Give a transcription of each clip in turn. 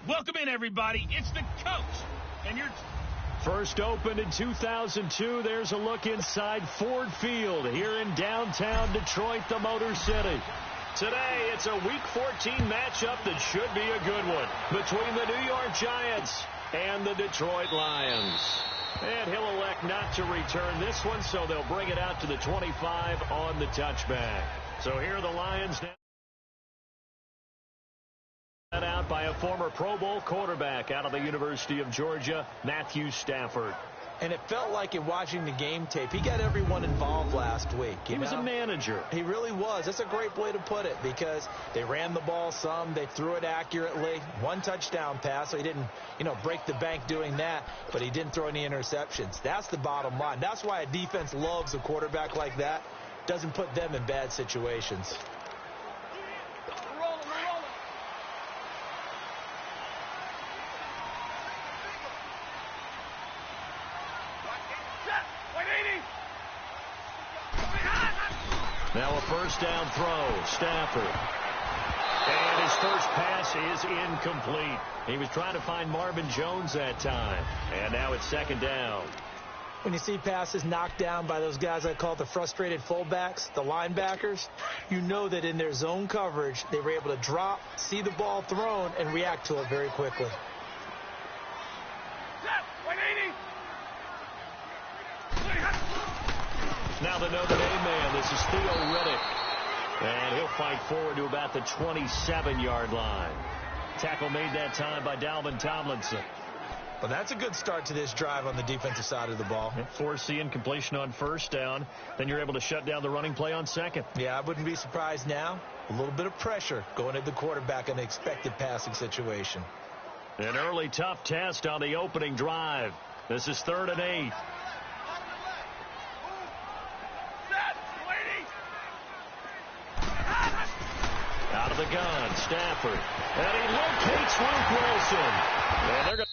Welcome in, everybody. It's the coach. And you're... First opened in 2002. There's a look inside Ford Field here in downtown Detroit, the Motor City. Today, it's a Week 14 matchup that should be a good one between the New York Giants and the Detroit Lions. And he'll elect not to return this one, so they'll bring it out to the 25 on the touchback. So here are the Lions now. Out by a former Pro Bowl quarterback out of the University of Georgia, Matthew Stafford. And it felt like in watching the game tape, he got everyone involved last week. He was a manager. He really was. That's a great way to put it because they ran the ball some. They threw it accurately. One touchdown pass, so he didn't, break the bank doing that, but he didn't throw any interceptions. That's the bottom line. That's why a defense loves a quarterback like that. Doesn't put them in bad situations. Now a first down throw, Stafford. And his first pass is incomplete. He was trying to find Marvin Jones that time. And now it's second down. When you see passes knocked down by those guys I call the frustrated fullbacks, the linebackers, you know that in their zone coverage, they were able to drop, see the ball thrown, and react to it very quickly. Now the Notre Dame man, this is Theo Riddick. And he'll fight forward to about the 27-yard line. Tackle made that time by Dalvin Tomlinson. Well, that's a good start to this drive on the defensive side of the ball. Force the incompletion on first down. Then you're able to shut down the running play on second. Yeah, I wouldn't be surprised now. A little bit of pressure going at the quarterback in the expected passing situation. An early tough test on the opening drive. This is 3rd and 8. Out of the gun, Stafford. And he locates Luke Wilson. And they're going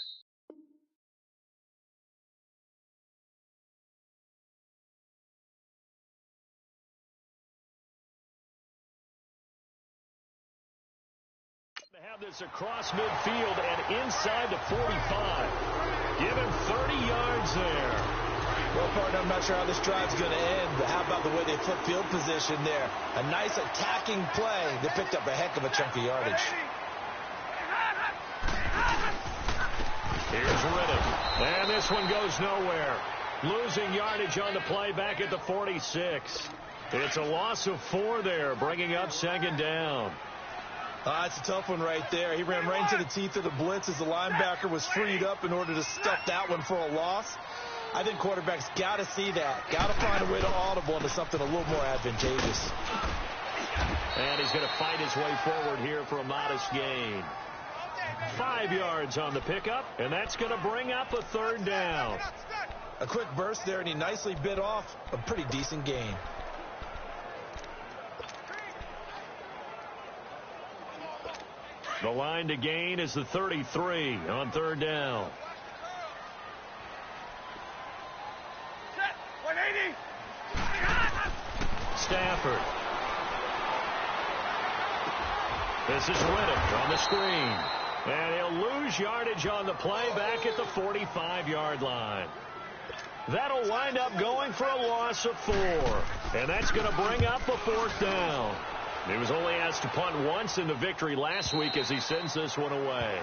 to have this across midfield and inside the 45. Give him 30 yards there. Well, partner, I'm not sure how this drive's going to end, but how about the way they flip field position there? A nice attacking play. They picked up a heck of a chunk of yardage. Here's Riddick. And this one goes nowhere. Losing yardage on the play back at the 46. It's a loss of 4 there, bringing up second down. It's a tough one right there. He ran right into the teeth of the blitz as the linebacker was freed up in order to stuff that one for a loss. I think quarterbacks got to see that. Got to find a way to audible into something a little more advantageous. And he's going to fight his way forward here for a modest gain. 5 yards on the pickup, and that's going to bring up a 3rd down. A quick burst there, and he nicely bit off a pretty decent gain. The line to gain is the 33 on 3rd down. Stafford. This is Riddick on the screen. And he'll lose yardage on the play back at the 45-yard line. That'll wind up going for a loss of 4. And that's going to bring up a 4th down. He was only asked to punt once in the victory last week as he sends this one away.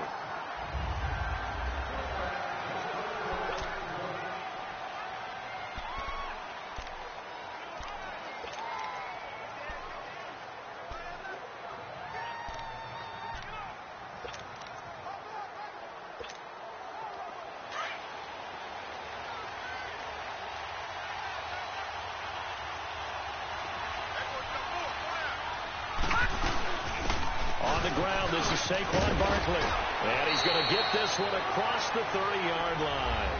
Ground. This is Saquon Barkley. And he's going to get this one across the 30-yard line.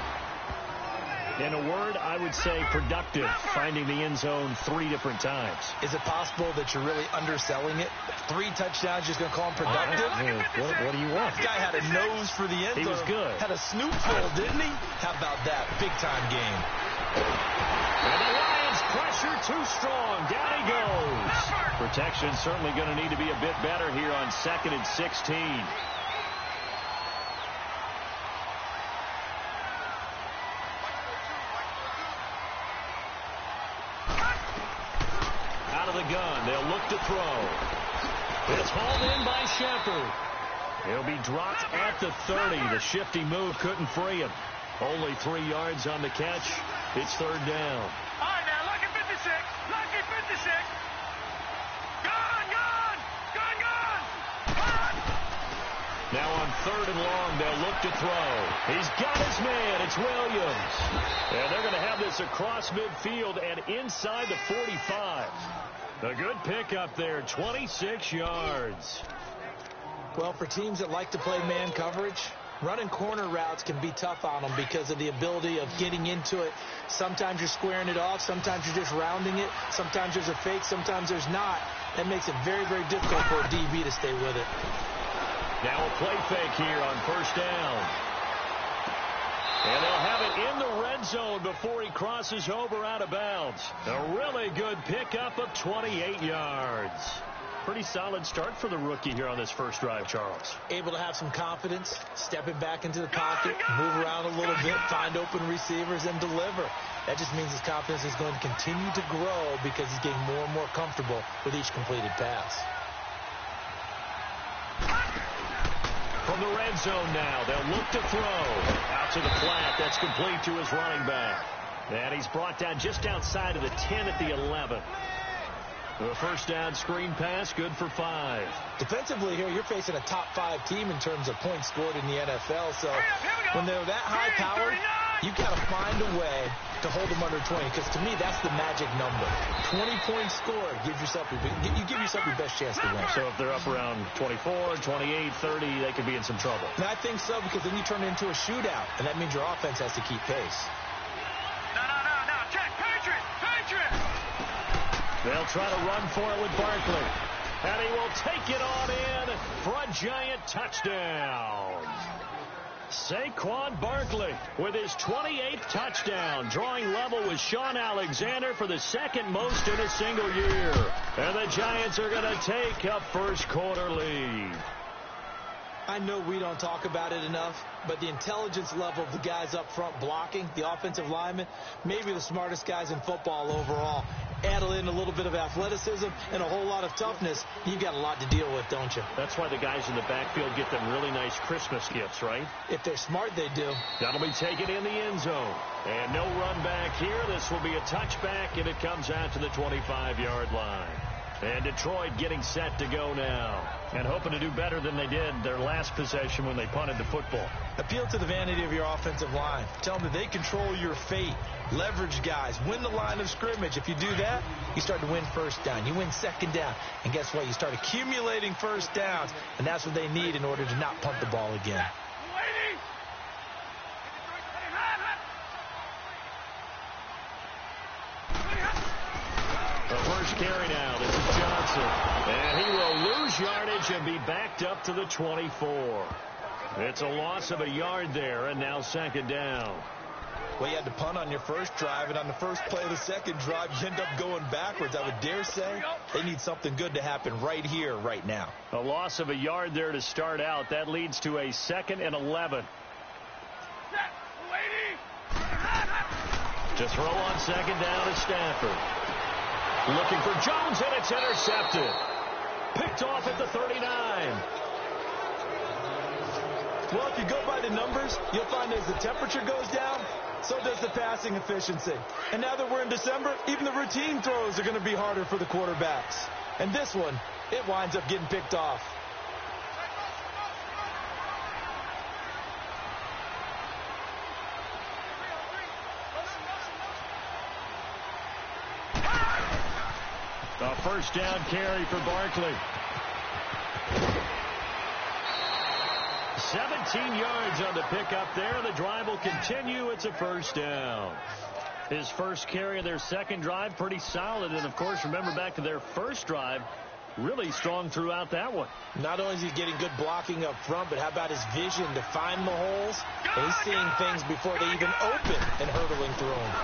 In a word, I would say productive, finding the end zone 3 different times. Is it possible that you're really underselling it? 3 touchdowns, just going to call him productive? What do you want? This guy had a nose for the end zone. He was good. Had a snootful, didn't he? How about that? Big-time game. And the Lions pressure too strong. Down he goes. Protection certainly going to need to be a bit better here on 2nd and 16. Out of the gun. They'll look to throw. It's hauled in by Shepard. He'll be dropped at the 30. The shifty move couldn't free him. Only 3 yards on the catch. It's third down. All right, now, lucky 56. Lucky 56. Gone. Now on third and long, they'll look to throw. He's got his man. It's Williams. And they're going to have this across midfield and inside the 45. A good pickup there, 26 yards. Well, for teams that like to play man coverage, running corner routes can be tough on them because of the ability of getting into it. Sometimes you're squaring it off. Sometimes you're just rounding it. Sometimes there's a fake. Sometimes there's not. That makes it very, very difficult for a DB to stay with it. Now a play fake here on first down. And they'll have it in the red zone before he crosses over out of bounds. A really good pickup of 28 yards. Pretty solid start for the rookie here on this first drive, Charles. Able to have some confidence, stepping back into the pocket, move around a little bit, find open receivers, and deliver. That just means his confidence is going to continue to grow because he's getting more and more comfortable with each completed pass. From the red zone now, they'll look to throw. Out to the flat, that's complete to his running back. And he's brought down just outside of the 10 at the 11. The first down screen pass, good for 5. Defensively here, you're facing a top 5 team in terms of points scored in the NFL. So when they're that high-powered, you got to find a way to hold them under 20, because to me, that's the magic number. 20 points scored, you give yourself your best chance to win. So if they're up around 24, 28, 30, they could be in some trouble. And I think so, because then you turn it into a shootout, and that means your offense has to keep pace. No. Check. Patriot. They'll try to run for it with Barkley. And he will take it on in for a giant touchdown. Saquon Barkley with his 28th touchdown, drawing level with Sean Alexander for the second most in a single year. And the Giants are going to take a first quarter lead. I know we don't talk about it enough, but the intelligence level of the guys up front blocking, the offensive linemen, maybe the smartest guys in football overall. Add in a little bit of athleticism and a whole lot of toughness, you've got a lot to deal with, don't you? That's why the guys in the backfield get them really nice Christmas gifts, right? If they're smart, they do. That'll be taken in the end zone. And no run back here. This will be a touchback, and it comes out to the 25-yard line. And Detroit getting set to go now. And hoping to do better than they did their last possession when they punted the football. Appeal to the vanity of your offensive line. Tell them that they control your fate. Leverage guys. Win the line of scrimmage. If you do that, you start to win first down. You win second down. And guess what? You start accumulating first downs. And that's what they need in order to not punt the ball again. The first carry now. This is Johnson. And he will lose yardage and be backed up to the 24. It's a loss of a yard there, and now second down. Well, you had to punt on your first drive, and on the first play of the second drive, you end up going backwards. I would dare say they need something good to happen right here, right now. A loss of a yard there to start out. That leads to a 2nd and 11. To throw on second down to Stafford. Looking for Jones, and it's intercepted. Picked off at the 39. Well, if you go by the numbers, you'll find as the temperature goes down, so does the passing efficiency. And now that we're in December, even the routine throws are going to be harder for the quarterbacks. And this one, it winds up getting picked off. A first down carry for Barkley. 17 yards on the pickup there. The drive will continue. It's a first down. His first carry of their second drive, pretty solid. And, of course, remember back to their first drive, really strong throughout that one. Not only is he getting good blocking up front, but how about his vision to find the holes? And he's seeing things before they even open and hurdling through them.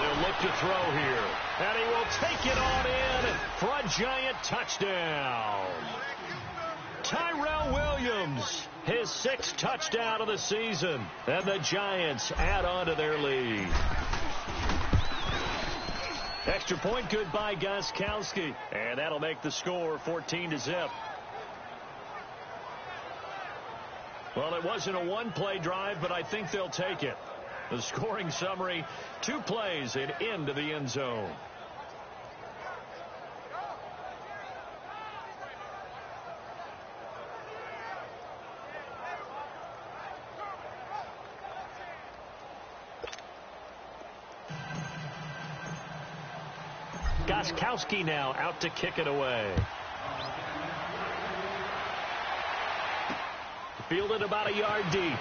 They'll look to throw here. And he will take it on in for a giant touchdown. Tyrell Williams, his 6th touchdown of the season. And the Giants add on to their lead. Extra point good by Gostkowski. And that'll make the score 14-0. Well, it wasn't a one-play drive, but I think they'll take it. The scoring summary, 2 plays and into the end zone. Gostkowski now out to kick it away. Fielded about a yard deep.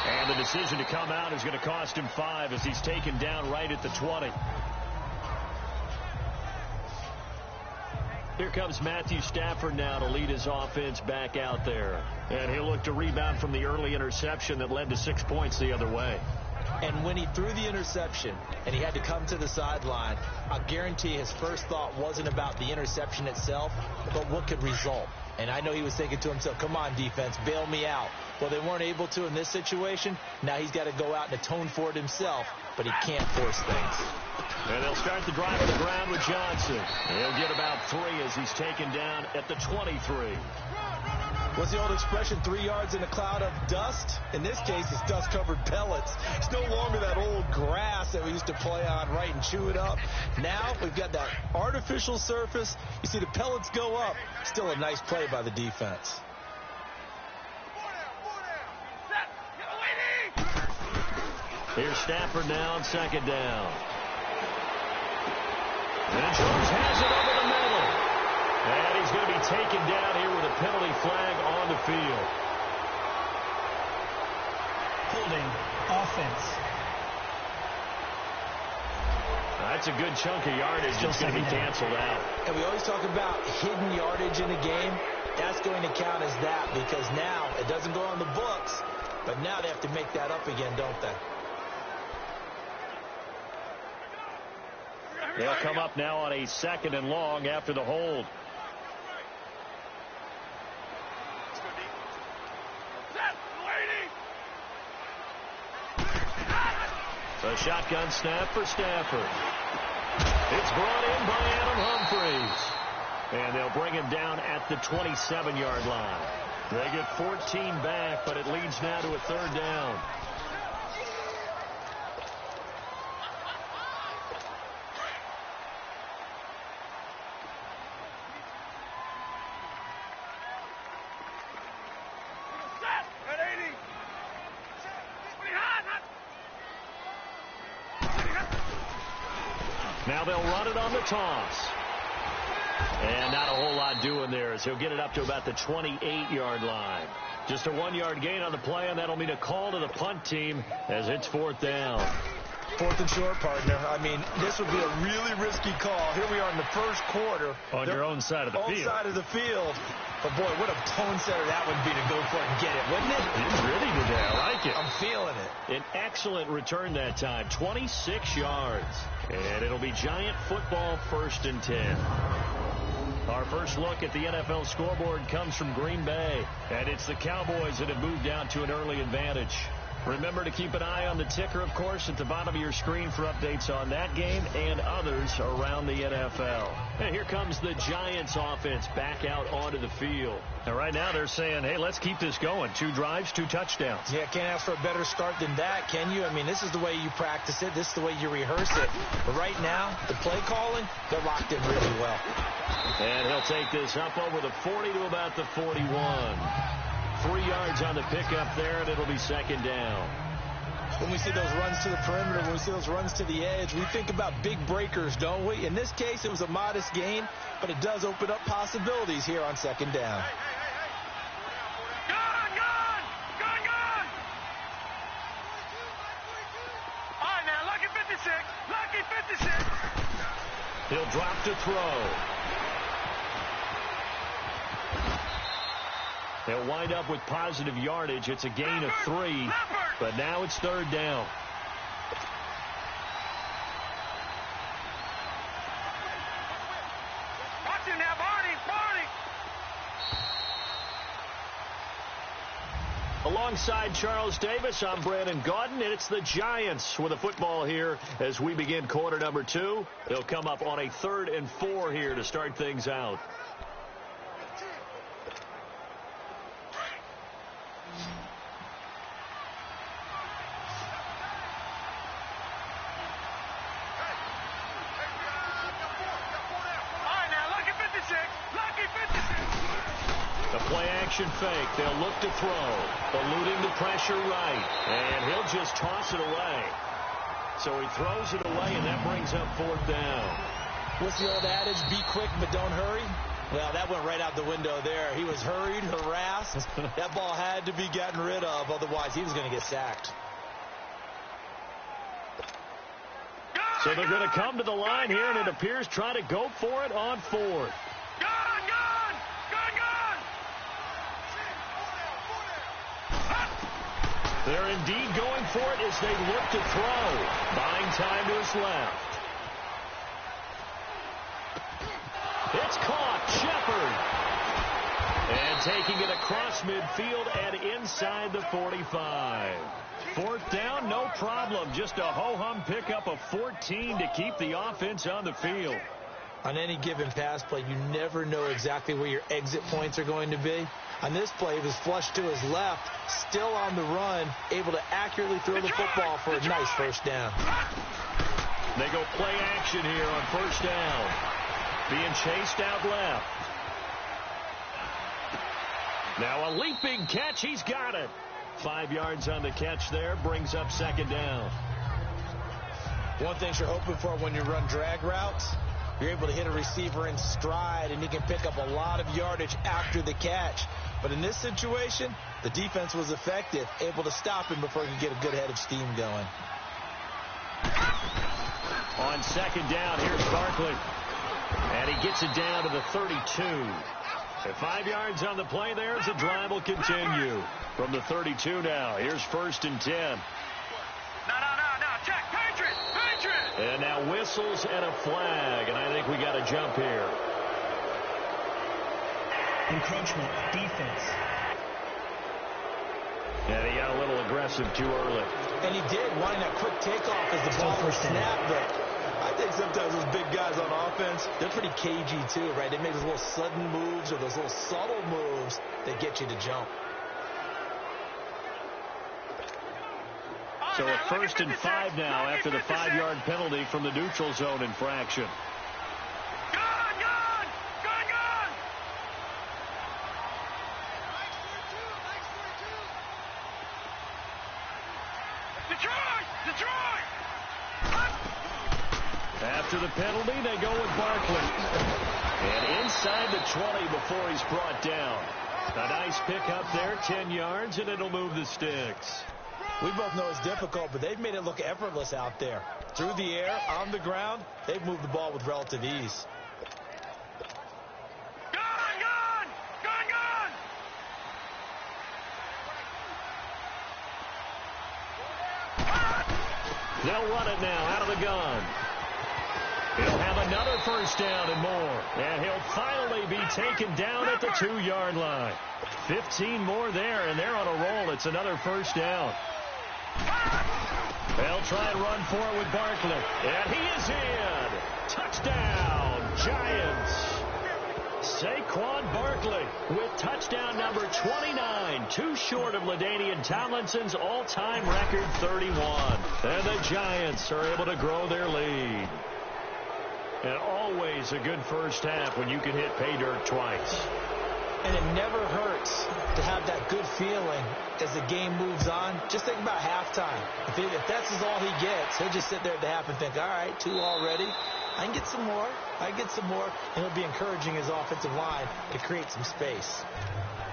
And the decision to come out is going to cost him 5 as he's taken down right at the 20. Here comes Matthew Stafford now to lead his offense back out there. And he'll look to rebound from the early interception that led to 6 points the other way. And when he threw the interception and he had to come to the sideline, I guarantee his first thought wasn't about the interception itself, but what could result. And I know he was thinking to himself, come on, defense, bail me out. Well, they weren't able to in this situation. Now he's got to go out and atone for it himself, but he can't force things. And they'll start the drive on the ground with Johnson. He'll get about 3 as he's taken down at the 23. What's the old expression, 3 yards in a cloud of dust? In this case, it's dust-covered pellets. It's no longer that old grass that we used to play on, right, and chew it up. Now we've got that artificial surface. You see the pellets go up. Still a nice play by the defense. Here's Stafford now on 2nd down. And Jones has it over the middle. And he's going to be taken down here with a penalty flag on the field. Holding offense. That's a good chunk of yardage that's going to be canceled out. And we always talk about hidden yardage in a game. That's going to count as that because now it doesn't go on the books, but now they have to make that up again, don't they? They'll come up now on a 2nd and long after the hold. A shotgun snap for Stafford. It's brought in by Adam Humphries. And they'll bring him down at the 27-yard line. They get 14 back, but it leads now to a 3rd down. Now they'll run it on the toss. And not a whole lot doing there as he'll get it up to about the 28-yard line. Just a 1-yard gain on the play, and that'll mean a call to the punt team as it's 4th down. 4th and short, partner. I mean, this would be a really risky call. Here we are in the 1st quarter. On your own side of the field. Own side of the field. But, boy, what a tone setter that would be to go for it and get it, wouldn't it? It's really today. I like it. I'm feeling it. An excellent return that time. 26 yards. And it'll be Giant football 1st and 10. Our first look at the NFL scoreboard comes from Green Bay. And it's the Cowboys that have moved out to an early advantage. Remember to keep an eye on the ticker, of course, at the bottom of your screen for updates on that game and others around the NFL. And here comes the Giants offense back out onto the field. And right now they're saying, hey, let's keep this going. 2 drives, 2 touchdowns. Yeah, can't ask for a better start than that, can you? I mean, this is the way you practice it. This is the way you rehearse it. But right now, the play calling, they're locked in really well. And he'll take this up over the 40 to about the 41. 3 yards on the pickup there, and it'll be 2nd down. When we see those runs to the perimeter, when we see those runs to the edge, we think about big breakers, don't we? In this case, it was a modest gain, but it does open up possibilities here on 2nd down. Gone! All right, now, lucky 56. Lucky 56. He'll drop to throw. They'll wind up with positive yardage. It's a gain of 3, but now it's 3rd down. Watch him now, Barney. Alongside Charles Davis, I'm Brandon Gaudin, and it's the Giants with the football here as we begin quarter number 2. They'll come up on a 3rd and 4 here to start things out. The play-action fake. They'll look to throw. Eluding the pressure right. And he'll just toss it away. So he throws it away, and that brings up 4th down. What's the old adage? Be quick, but don't hurry. Well, that went right out the window there. He was hurried, harassed. That ball had to be gotten rid of. Otherwise, he was going to get sacked. So they're going to come to the line here, and it appears trying to go for it on 4th. They're indeed going for it as they look to throw. Buying time to his left. It's caught. Shepard. And taking it across midfield and inside the 45. 4th down, no problem. Just a ho-hum pickup of 14 to keep the offense on the field. On any given pass play, you never know exactly where your exit points are going to be. On this play, he was flushed to his left, still on the run, able to accurately throw the football for a nice 1st down. They go play action here on 1st down. Being chased out left. Now a leaping catch. He's got it. 5 yards on the catch there. Brings up 2nd down. One thing you're hoping for when you run drag routes, you're able to hit a receiver in stride, and he can pick up a lot of yardage after the catch. But in this situation, the defense was effective, able to stop him before he could get a good head of steam going. On 2nd down, here's Barkley. And he gets it down to the 32. At 5 yards on the play there as the drive will continue. From the 32 now, here's 1st and 10. No, check, Patriot. And now whistles and a flag, and I think we got a jump here. Encroachment, defense. And he got a little aggressive too early. And he did, wanting that quick takeoff as the ball was snapped. But I think sometimes those big guys on offense, they're pretty cagey too, right? They make those little sudden moves or those little subtle moves that get you to jump. So a 1st and 5 now after the 5-yard penalty from the neutral zone infraction. Detroit! After the penalty, they go with Barkley. And inside the 20 before he's brought down. A nice pickup there, 10 yards, and it'll move the sticks. We both know it's difficult, but they've made it look effortless out there. Through the air, on the ground, they've moved the ball with relative ease. They'll run it now out of the gun. He'll have another 1st down and more. And he'll finally be taken down at the 2-yard line. 15 more there, and they're on a roll. It's another 1st down. They'll try and run for it with Barkley. And he is in. Touchdown, Giants. Saquon Barkley with touchdown number 29, too short of LaDainian Tomlinson's all-time record 31. And the Giants are able to grow their lead. And always a good 1st half when you can hit pay dirt twice. And it never hurts to have that good feeling as the game moves on. Just think about halftime. If that's all he gets, he'll just sit there at the half and think, all right, 2 already. I can get some more. And he'll be encouraging his offensive line to create some space.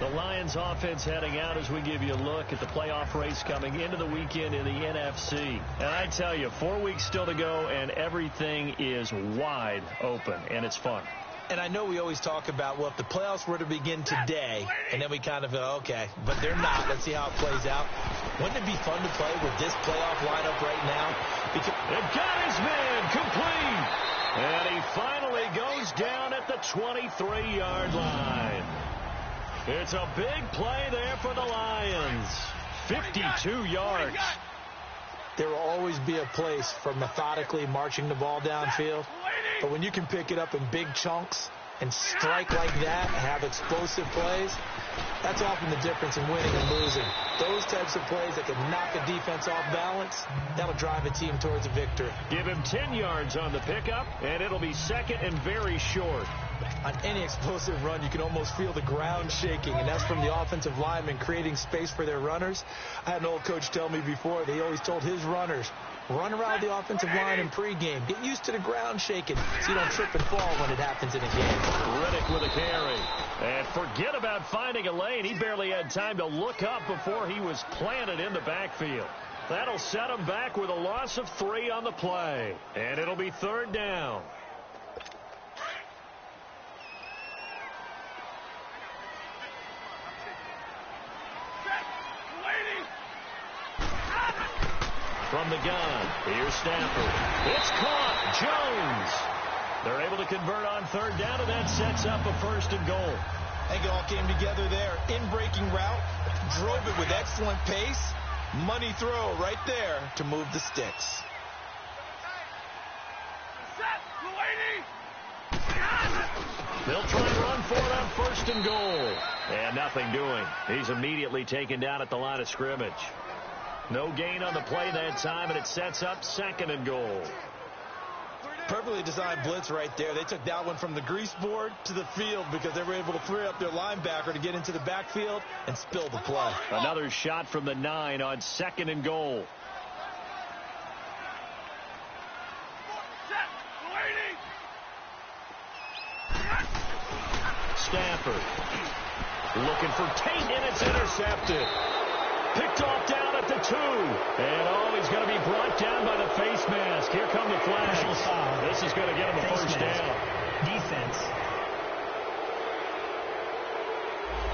The Lions offense heading out as we give you a look at the playoff race coming into the weekend in the NFC. And I tell you, 4 weeks still to go, and everything is wide open, and it's fun. And I know we always talk about, well, if the playoffs were to begin today, and then we kind of go, okay, but they're not. Let's see how it plays out. Wouldn't it be fun to play with this playoff lineup right now? Because they've got his man complete. And he finally goes down at the 23-yard line. It's a big play there for the Lions. 52 yards. There will always be a place for methodically marching the ball downfield. But when you can pick it up in big chunks and strike like that and have explosive plays, that's often the difference in winning and losing. Those types of plays that can knock a defense off balance, that'll drive a team towards a victory. Give him 10 yards on the pickup, and it'll be second and very short. On any explosive run, you can almost feel the ground shaking, and that's from the offensive linemen creating space for their runners. I had an old coach tell me before, they always told his runners, run around the offensive line in pregame. Get used to the ground shaking so you don't trip and fall when it happens in a game. Riddick with a carry. And forget about finding a lane. He barely had time to look up before he was planted in the backfield. That'll set him back with a loss of 3 on the play. And it'll be third down. From the gun, here's Stafford. It's caught. Jones. They're able to convert on third down, and that sets up a first and goal. I think it all came together there. In-breaking route, drove it with excellent pace. Money throw right there to move the sticks. They'll try and run for it on first and goal. And nothing doing. He's immediately taken down at the line of scrimmage. No gain on the play that time, and it sets up second and goal. Perfectly designed blitz right there. They took that one from the grease board to the field because they were able to free up their linebacker to get into the backfield and spill the play. Another shot from the 9 on second and goal. Stafford looking for Tate, and it's intercepted. Picked off down at the 2. And he's going to be brought down by the face mask. Here come the flags. This is going to get him a first down. Defense.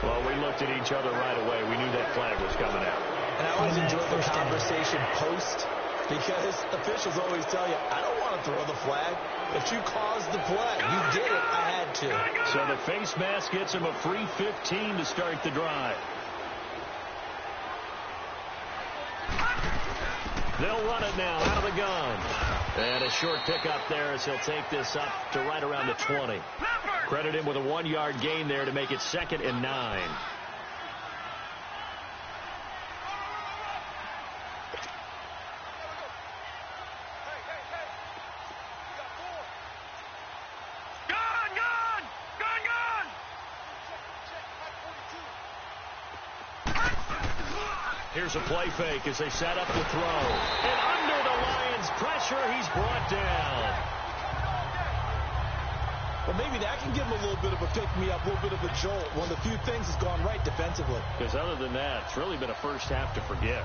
Well, we looked at each other right away. We knew that flag was coming out. And I always enjoy the conversation post because officials always tell you, I don't want to throw the flag, but you caused the play. You did it. I had to. So the face mask gets him a free 15 to start the drive. They'll run it now out of the gun. And a short pickup there as he'll take this up to right around the 20. Credit him with a 1-yard gain there to make it second and 9. Here's a play fake as they set up the throw. And under the Lions' pressure, he's brought down. Well, maybe that can give him a little bit of a pick-me-up, a little bit of a jolt. One of the few things that's gone right defensively. Because other than that, it's really been a first half to forget.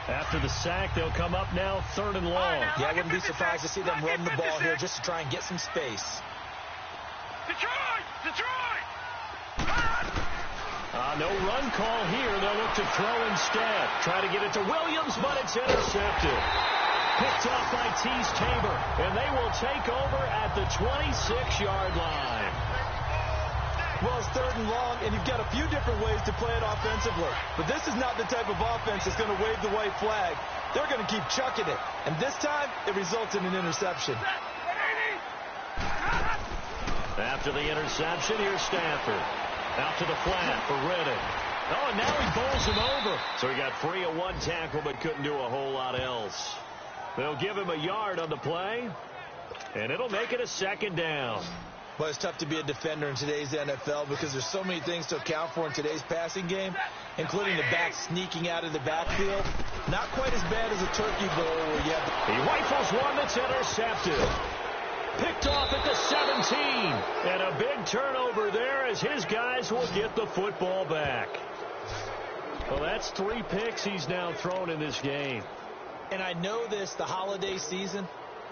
After the sack, they'll come up now third and long. Yeah, I wouldn't be surprised to see them run the ball here just to try and get some space. Detroit! No run call here. They'll look to throw instead. Try to get it to Williams, but it's intercepted. Picked off by Tease Tabor, and they will take over at the 26-yard line. Well, it's third and long, and you've got a few different ways to play it offensively. But this is not the type of offense that's going to wave the white flag. They're going to keep chucking it. And this time, it results in an interception. After the interception, here's Stafford. Out to the flat for Riddick. Oh, and now he bowls him over. So he got free of one tackle, but couldn't do a whole lot else. They'll give him a yard on the play, and it'll make it a second down. Well, it's tough to be a defender in today's NFL because there's so many things to account for in today's passing game, including the back sneaking out of the backfield. Not quite as bad as a turkey bowl where you have He rifles one that's intercepted. Picked off at the 17. And a big turnover there as his guys will get the football back. Well, that's 3 picks he's now thrown in this game. And I know this, the holiday season,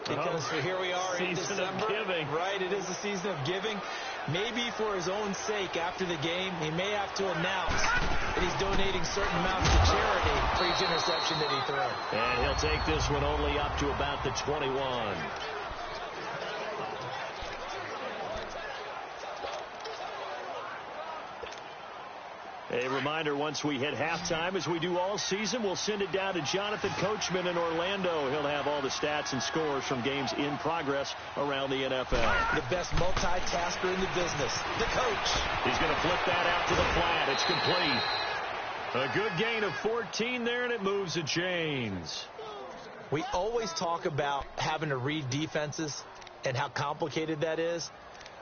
because here we are in December. Season of giving. Right, it is the season of giving. Maybe for his own sake after the game, he may have to announce that he's donating certain amounts to charity for each interception that he throws. And he'll take this one only up to about the 21. A reminder, once we hit halftime, as we do all season, we'll send it down to Jonathan Coachman in Orlando. He'll have all the stats and scores from games in progress around the NFL. The best multitasker in the business, the coach. He's going to flip that out to the flat. It's complete. A good gain of 14 there, and it moves the chains. We always talk about having to read defenses and how complicated that is.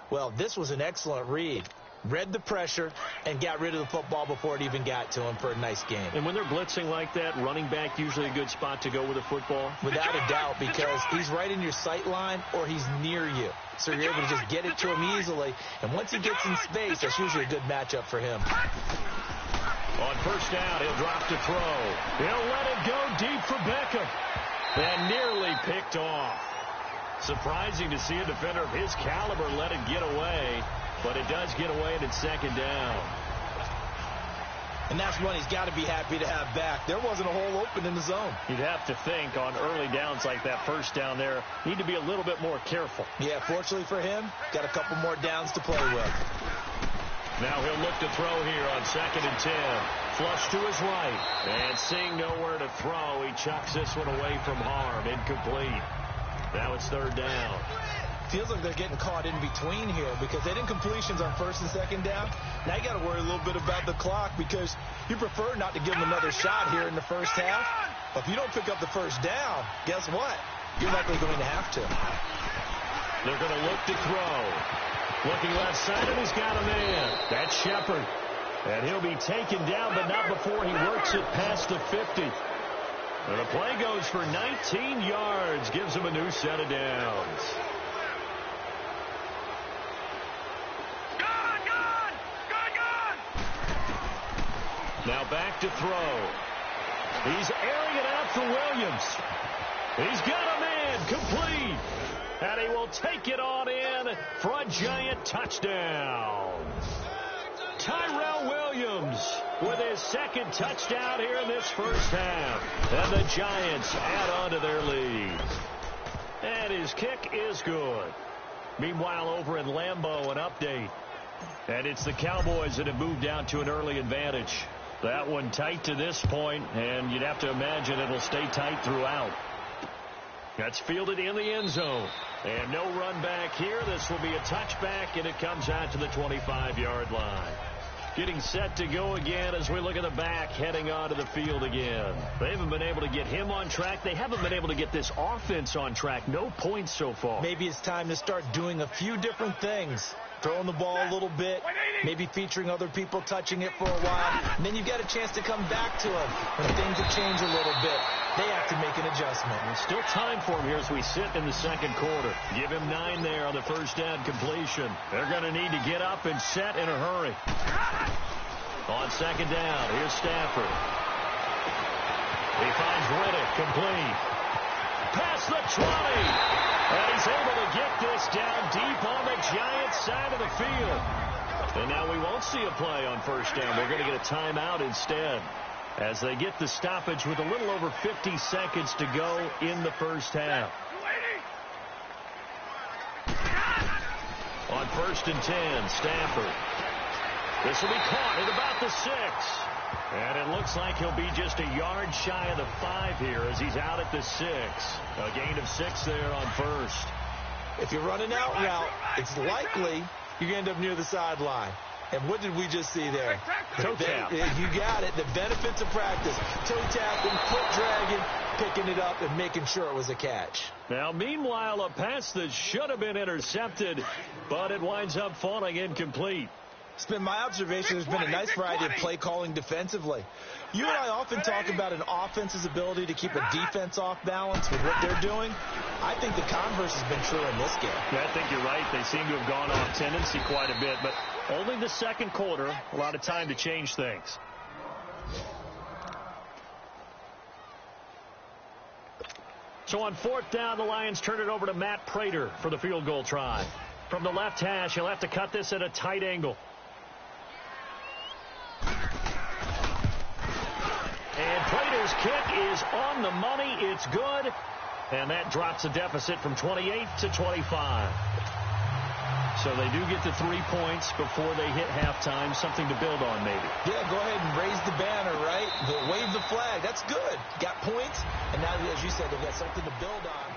Well, this was an excellent read. Read the pressure and got rid of the football before it even got to him for a nice game. And when they're blitzing like that, running back usually a good spot to go with the football? Without a doubt, because he's right in your sight line or he's near you. So you're able to just get it to him easily. And once he gets in space, that's usually a good matchup for him. On first down, he'll drop to throw. He'll let it go deep for Beckham. And nearly picked off. Surprising to see a defender of his caliber let it get away. But it does get away and it's second down. And that's one he's got to be happy to have back. There wasn't a hole open in the zone. You'd have to think on early downs like that first down there, need to be a little bit more careful. Yeah, fortunately for him, got a couple more downs to play with. Now he'll look to throw here on 2nd and 10. Flush to his right. And seeing nowhere to throw, he chucks this one away from harm. Incomplete. Now it's 3rd down. Feels like they're getting caught in between here because they did completions on 1st and 2nd down. Now you got to worry a little bit about the clock because you prefer not to give them another shot here in the first half. But if you don't pick up the first down, guess what? You're likely going to have to. They're going to look to throw. Looking left side, and he's got a man. That's Shepard. And he'll be taken down, but not before he works it past the 50. And the play goes for 19 yards. Gives him a new set of downs. Now back to throw. He's airing it out for Williams. He's got a man, complete. And he will take it on in for a Giant touchdown. Tyrell Williams with his 2nd touchdown here in this first half. And the Giants add on to their lead. And his kick is good. Meanwhile, over in Lambeau, an update. And it's the Cowboys that have moved down to an early advantage. That one tight to this point, and you'd have to imagine it'll stay tight throughout. That's fielded in the end zone. And no run back here. This will be a touchback, and it comes out to the 25-yard line. Getting set to go again as we look at the back heading onto the field again. They haven't been able to get him on track. They haven't been able to get this offense on track. No points so far. Maybe it's time to start doing a few different things. Throwing the ball a little bit, maybe featuring other people touching it for a while. And then you've got a chance to come back to him when things have changed a little bit. They have to make an adjustment. There's still time for him here as we sit in the 2nd quarter. Give him 9 there on the first down completion. They're going to need to get up and set in a hurry. On 2nd down, here's Stafford. He finds Riddick, complete. Past the 20. And he's able to get this down deep on the Giants side of the field. And now we won't see a play on first down. They're going to get a timeout instead as they get the stoppage with a little over 50 seconds to go in the first half. On 1st and 10, Stafford. This will be caught at about the 6. And it looks like he'll be just a yard shy of the 5 here as he's out at the 6. A gain of 6 there on 1st. If you're running out route, it's likely you're going to end up near the sideline. And what did we just see there? Toe tap. You got it. The benefits of practice. Toe tapping, foot dragging, picking it up, and making sure it was a catch. Now, meanwhile, a pass that should have been intercepted, but it winds up falling incomplete. It's been my observation there's been a nice variety of play calling defensively. You and I often talk about an offense's ability to keep a defense off balance with what they're doing. I think the converse has been true in this game. Yeah, I think you're right. They seem to have gone off tendency quite a bit, but only the 2nd quarter, a lot of time to change things. So on 4th down, the Lions turn it over to Matt Prater for the field goal try. From the left hash, he'll have to cut this at a tight angle. And Prater's kick is on the money. It's good. And that drops the deficit from 28 to 25. So they do get the 3 points before they hit halftime, something to build on maybe. Yeah, go ahead and raise the banner, right? Wave the flag. That's good. Got points, and now, as you said, they've got something to build on.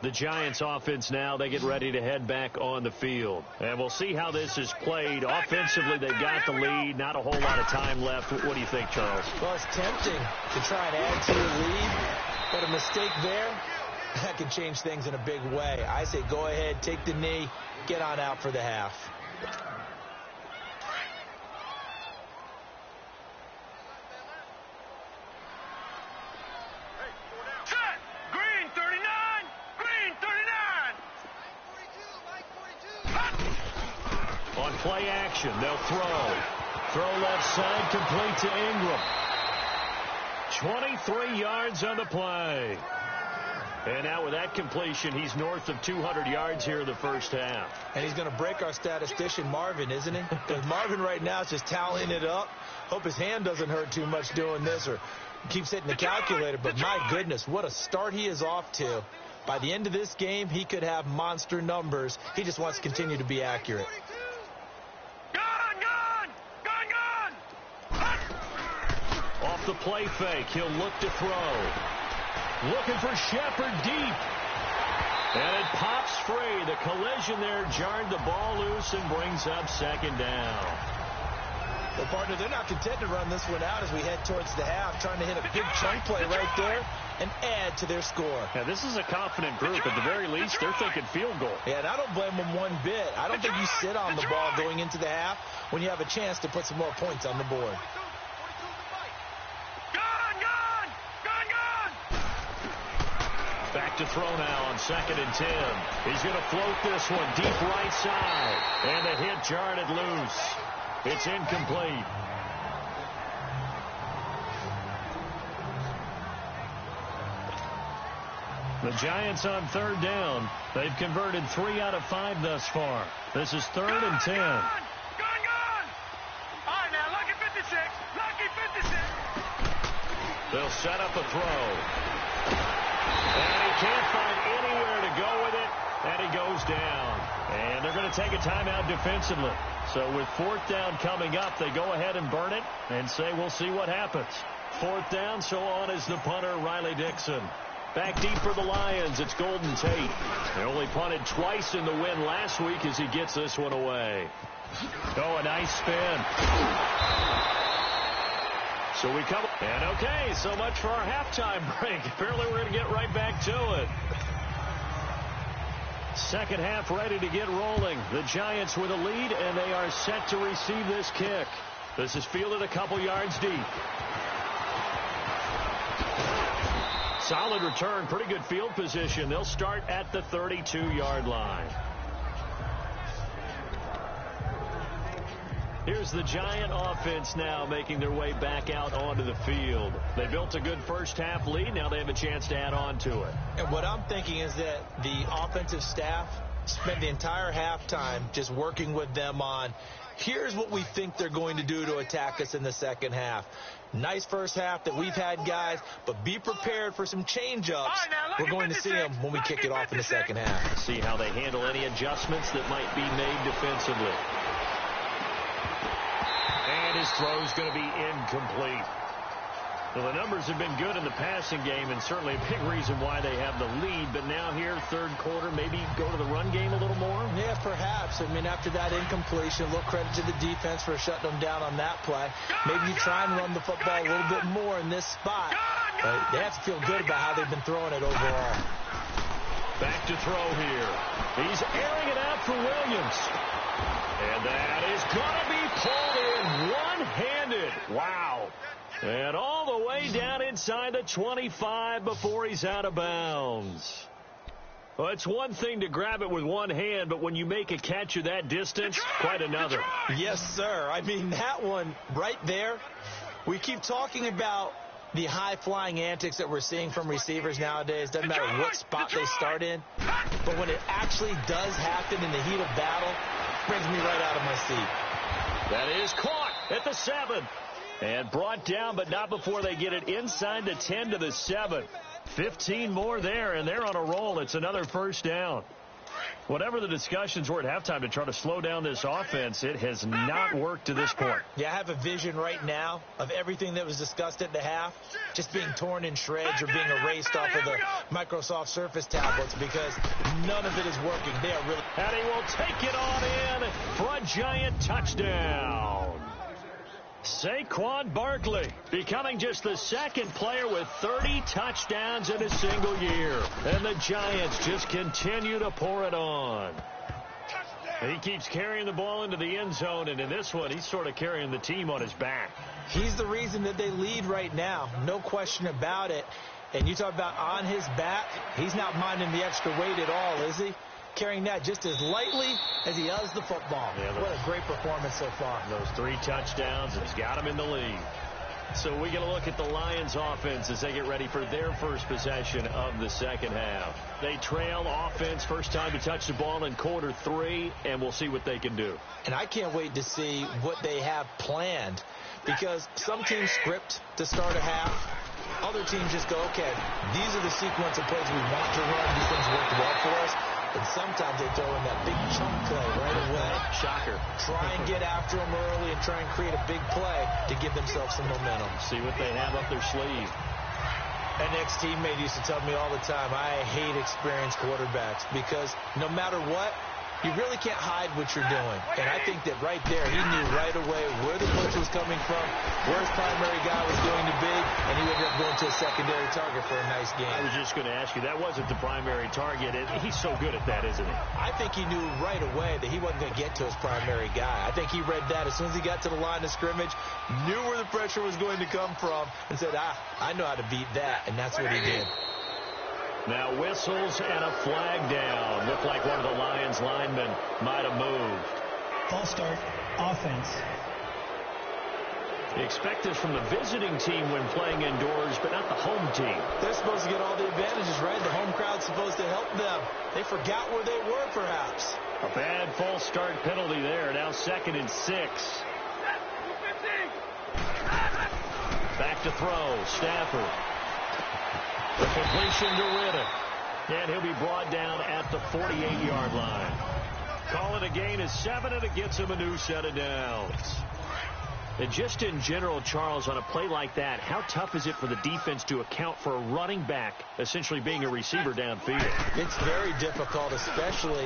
The Giants offense now, they get ready to head back on the field. And we'll see how this is played. Offensively, they've got the lead. Not a whole lot of time left. What do you think, Charles? Well, it's tempting to try and add to the lead, but a mistake there, that can change things in a big way. I say go ahead, take the knee, get on out for the half. Play action. They'll throw. Throw left side, complete to Ingram. 23 yards on the play. And now with that completion, he's north of 200 yards here in the first half. And he's going to break our statistician, Marvin, isn't he? Because Marvin right now is just tallying it up. Hope his hand doesn't hurt too much doing this or keeps hitting the calculator. But my goodness, what a start he is off to. By the end of this game, he could have monster numbers. He just wants to continue to be accurate. Off the play fake, he'll look to throw. Looking for Shepard deep. And it pops free. The collision there jarred the ball loose and brings up second down. Well, partner, they're not content to run this one out as we head towards the half, trying to hit a big chunk play right there and add to their score. Yeah, this is a confident group. At the very least, they're thinking field goal. Yeah, and I don't blame them one bit. I don't think you sit on the ball going into the half when you have a chance to put some more points on the board. Back to throw now on 2nd and 10. He's going to float this one deep right side. And the hit jarred it loose. It's incomplete. The Giants on 3rd down. They've converted 3 out of 5 thus far. This is 3rd and 10. All right, now, lucky 56. Lucky 56. They'll set up a throw. And he can't find anywhere to go with it, and he goes down. And they're going to take a timeout defensively. So with 4th down coming up, they go ahead and burn it and say we'll see what happens. 4th down, so on is the punter, Riley Dixon. Back deep for the Lions, it's Golden Tate. They only punted twice in the win last week as he gets this one away. Oh, a nice spin. So we come, and okay, so much for our halftime break. Apparently we're going to get right back to it. Second half ready to get rolling. The Giants with a lead, and they are set to receive this kick. This is fielded a couple yards deep. Solid return, pretty good field position. They'll start at the 32-yard line. Here's the Giant offense now making their way back out onto the field. They built a good first half lead. Now they have a chance to add on to it. And what I'm thinking is that the offensive staff spent the entire halftime just working with them on, here's what we think they're going to do to attack us in the second half. Nice first half that we've had, guys, but be prepared for some change-ups. We're going to see them when we kick it off in the second half. See how they handle any adjustments that might be made defensively. And his throw's going to be incomplete. Well, the numbers have been good in the passing game, and certainly a big reason why they have the lead. But now here, third quarter, maybe go to the run game a little more? Yeah, perhaps. I mean, after that incompletion, a little credit to the defense for shutting them down on that play. Maybe you try and run the football a little bit more in this spot. But they have to feel good about how they've been throwing it overall. Back to throw here. He's airing it out for Williams. And that is going to be pulled in one-handed. Wow. And all the way down inside the 25 before he's out of bounds. Well, it's one thing to grab it with one hand, but when you make a catch of that distance, quite another. Yes, sir. I mean, that one right there, we keep talking about the high-flying antics that we're seeing from receivers nowadays. Doesn't matter what spot they start in. But when it actually does happen in the heat of battle, brings me right out of my seat. That is caught. at the 7. And brought down, but not before they get it inside the 10 to the 7. 15 more there, and they're on a roll. It's another first down. Whatever the discussions were at halftime to try to slow down this offense, it has not worked to this point. Yeah, I have a vision right now of everything that was discussed at the half just being torn in shreds or being erased off of the Microsoft Surface tablets because none of it is working. They are really... And he will take it on in for a giant touchdown. Saquon Barkley becoming just the second player with 30 touchdowns in a single year. And the Giants just continue to pour it on. He keeps carrying the ball into the end zone, and in this one, he's sort of carrying the team on his back. He's the reason that they lead right now. No question about it. And you talk about on his back, he's not minding the extra weight at all, is he? Carrying that just as lightly as he does the football. Yeah, what a great performance so far. Those 3 touchdowns has got him in the lead. So we get a look at the Lions offense as they get ready for their first possession of the second half. They trail offense, first time to touch the ball in quarter 3, and we'll see what they can do. And I can't wait to see what they have planned because some teams script to start a half. Other teams just go, okay, these are the sequence of plays we want to run. These things work well for us. And sometimes they throw in that big chunk play right away. Shocker. Try and get after them early and try and create a big play to give themselves some momentum. See what they have up their sleeve. An ex-teammate used to tell me all the time, I hate experienced quarterbacks because no matter what, you really can't hide what you're doing. And I think that right there, he knew right away where the blitz was coming from, where his primary guy was going to be, and he ended up going to a secondary target for a nice game. I was just going to ask you, that wasn't the primary target. He's so good at that, isn't he? I think he knew right away that he wasn't going to get to his primary guy. I think he read that as soon as he got to the line of scrimmage, knew where the pressure was going to come from, and said, I know how to beat that, and that's what he did. Now whistles and a flag down. Looked like one of the Lions linemen might have moved. False start, offense. You expect this from the visiting team when playing indoors, but not the home team. They're supposed to get all the advantages, right? The home crowd's supposed to help them. They forgot where they were, perhaps. A bad false start penalty there. Now 2nd and 6. Back to throw. Stafford. The completion to Riddick. And he'll be brought down at the 48-yard line. Call it a gain of 7, and it gets him a new set of downs. And just in general, Charles, on a play like that, how tough is it for the defense to account for a running back essentially being a receiver downfield? It's very difficult, especially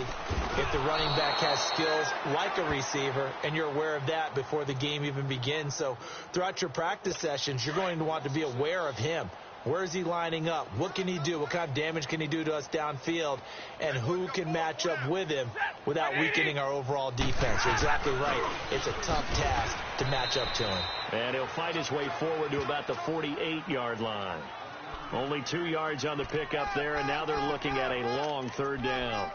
if the running back has skills like a receiver, and you're aware of that before the game even begins. So throughout your practice sessions, you're going to want to be aware of him. Where is he lining up? What can he do? What kind of damage can he do to us downfield? And who can match up with him without weakening our overall defense? You're exactly right. It's a tough task to match up to him. And he'll fight his way forward to about the 48-yard line. Only 2 yards on the pickup there, and now they're looking at a long 3rd down.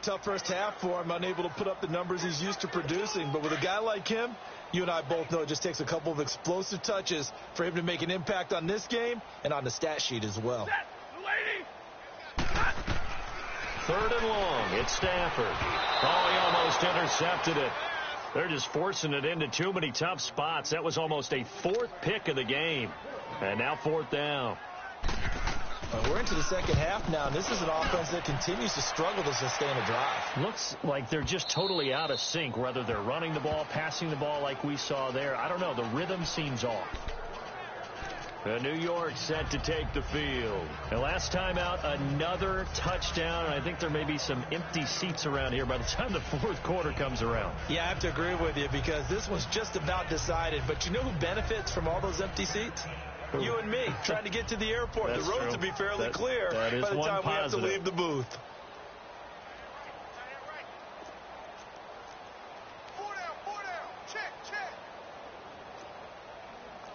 Tough first half for him, unable to put up the numbers he's used to producing. But with a guy like him, you and I both know it just takes a couple of explosive touches for him to make an impact on this game and on the stat sheet as well. 3rd and long. It's Stafford. Oh, he almost intercepted it. They're just forcing it into too many tough spots. That was almost a 4th pick of the game. And now 4th down. We're into the second half now, and this is an offense that continues to struggle to sustain a drive. Looks like they're just totally out of sync, whether they're running the ball, passing the ball like we saw there. I don't know. The rhythm seems off. New York set to take the field. And last time out, another touchdown. And I think there may be some empty seats around here by the time the 4th quarter comes around. Yeah, I have to agree with you because this one's just about decided. But you know who benefits from all those empty seats? You and me, trying to get to the airport. That's the roads true. will be fairly clear by the time we have to leave the booth. Check.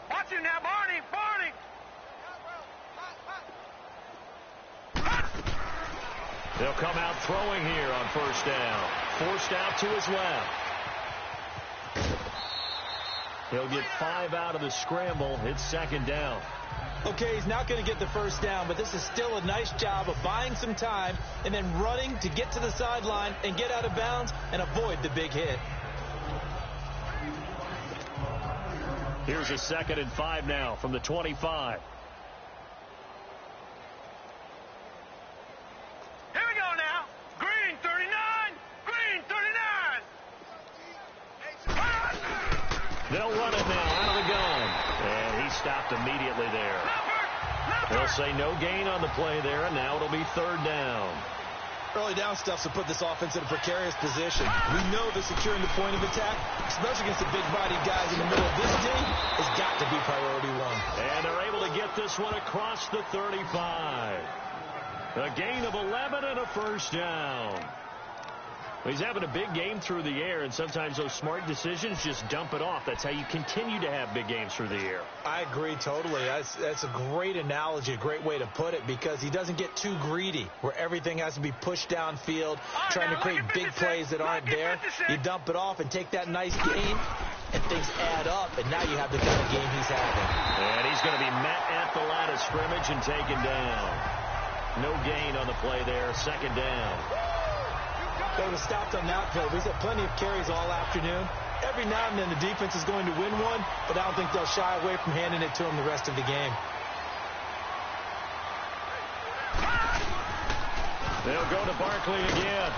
Watch him now, Barney. They'll come out throwing here on 1st down. Forced out to his left. He'll get 5 out of the scramble. It's 2nd down. Okay, he's not going to get the 1st down, but this is still a nice job of buying some time and then running to get to the sideline and get out of bounds and avoid the big hit. Here's a 2nd and 5 now from the 25. Here we go now. Green 39. Green 39. They'll run it now out of the gun. And he stopped immediately there. They'll say no gain on the play there, and now it'll be 3rd down. Early down stuff to put this offense in a precarious position. We know that securing the point of attack, especially against the big-bodied guys in the middle of this team, has got to be priority one. And they're able to get this one across the 35. A gain of 11 and a 1st down. He's having a big game through the air, and sometimes those smart decisions just dump it off. That's how you continue to have big games through the air. I agree totally. That's a great analogy, a great way to put it, because he doesn't get too greedy where everything has to be pushed downfield, trying to create big plays that aren't there. You dump it off and take that nice gain, and things add up, and now you have the kind of game he's having. And he's going to be met at the line of scrimmage and taken down. No gain on the play there, 2nd down. They would have stopped on that play. We've had plenty of carries all afternoon. Every now and then the defense is going to win one, but I don't think they'll shy away from handing it to him the rest of the game. They'll go to Barkley again.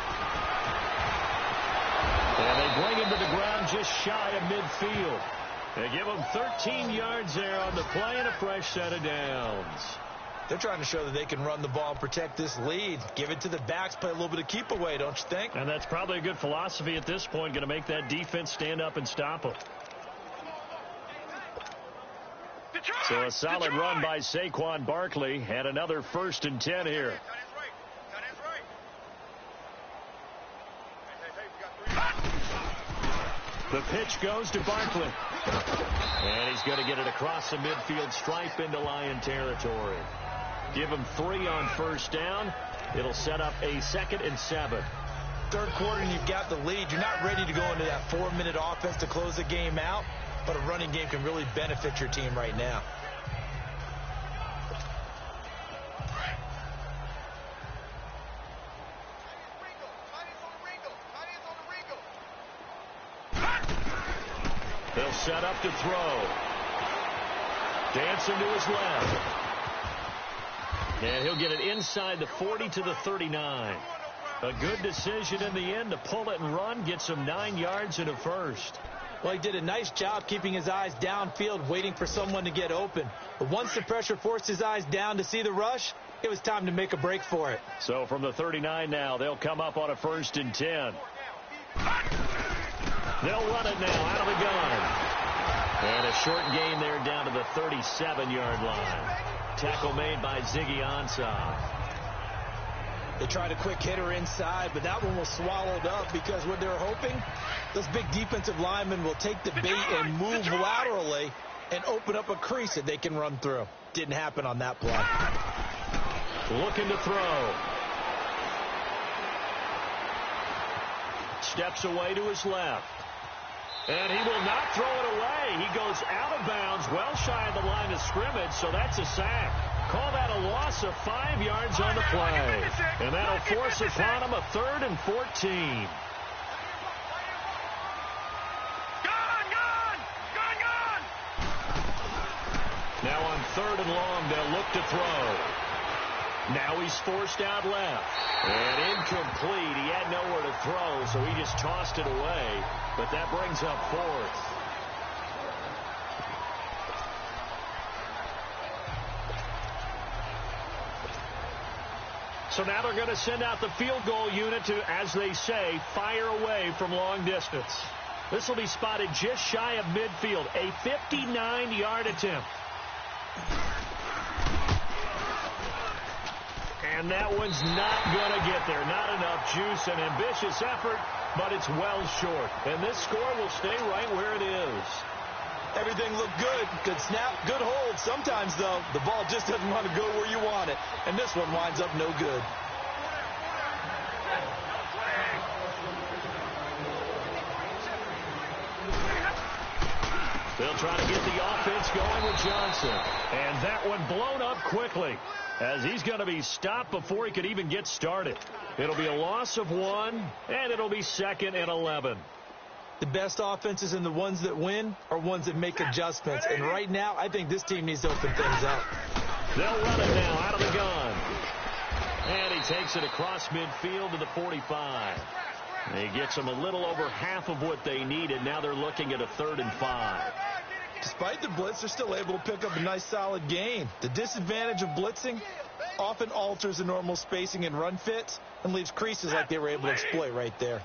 And they bring him to the ground just shy of midfield. They give him 13 yards there on the play and a fresh set of downs. They're trying to show that they can run the ball and protect this lead. Give it to the backs, play a little bit of keep away, don't you think? And that's probably a good philosophy at this point, going to make that defense stand up and stop them. So a solid run by Saquon Barkley, and another 1st and 10 here. The pitch goes to Barkley. And he's going to get it across the midfield stripe into Lion territory. Give him 3 on 1st down. It'll set up a 2nd and 7. 3rd quarter and you've got the lead. You're not ready to go into that 4-minute offense to close the game out, but a running game can really benefit your team right now. They'll set up to throw. Dancing to his left. And he'll get it inside the 40 to the 39. A good decision in the end to pull it and run. Gets him 9 yards and a 1st. Well, he did a nice job keeping his eyes downfield, waiting for someone to get open. But once the pressure forced his eyes down to see the rush, it was time to make a break for it. So from the 39 now, they'll come up on a 1st and 10. They'll run it now out of the gun. And a short gain there down to the 37-yard line. Tackle made by Ziggy Ansah. They tried a quick hitter inside, but that one was swallowed up because what they're hoping, those big defensive linemen will take the bait and move laterally and open up a crease that they can run through. Didn't happen on that play. Looking to throw. Steps away to his left. And he will not throw it away. He goes out of bounds, well shy of the line of scrimmage, so that's a sack. Call that a loss of 5 yards on the play. And that'll force upon him a 3rd and 14. Now on 3rd and long, they'll look to throw. Now he's forced out left. And incomplete. He had nowhere to throw, so he just tossed it away. But that brings up 4th. So now they're going to send out the field goal unit to, as they say, fire away from long distance. This will be spotted just shy of midfield. A 59-yard attempt. And that one's not going to get there. Not enough juice. An ambitious effort, but it's well short. And this score will stay right where it is. Everything looked good. Good snap, good hold. Sometimes, though, the ball just doesn't want to go where you want it. And this one winds up no good. They'll try to get the offense going with Johnson. And that one blown up quickly, as he's going to be stopped before he could even get started. It'll be a loss of 1, and it'll be 2nd and 11. The best offenses and the ones that win are ones that make adjustments. And right now, I think this team needs to open things up. They'll run it now out of the gun. And he takes it across midfield to the 45. He gets them a little over half of what they needed. Now they're looking at a 3rd and 5. Despite the blitz, they're still able to pick up a nice, solid gain. The disadvantage of blitzing often alters the normal spacing and run fits and leaves creases like they were able to exploit right there.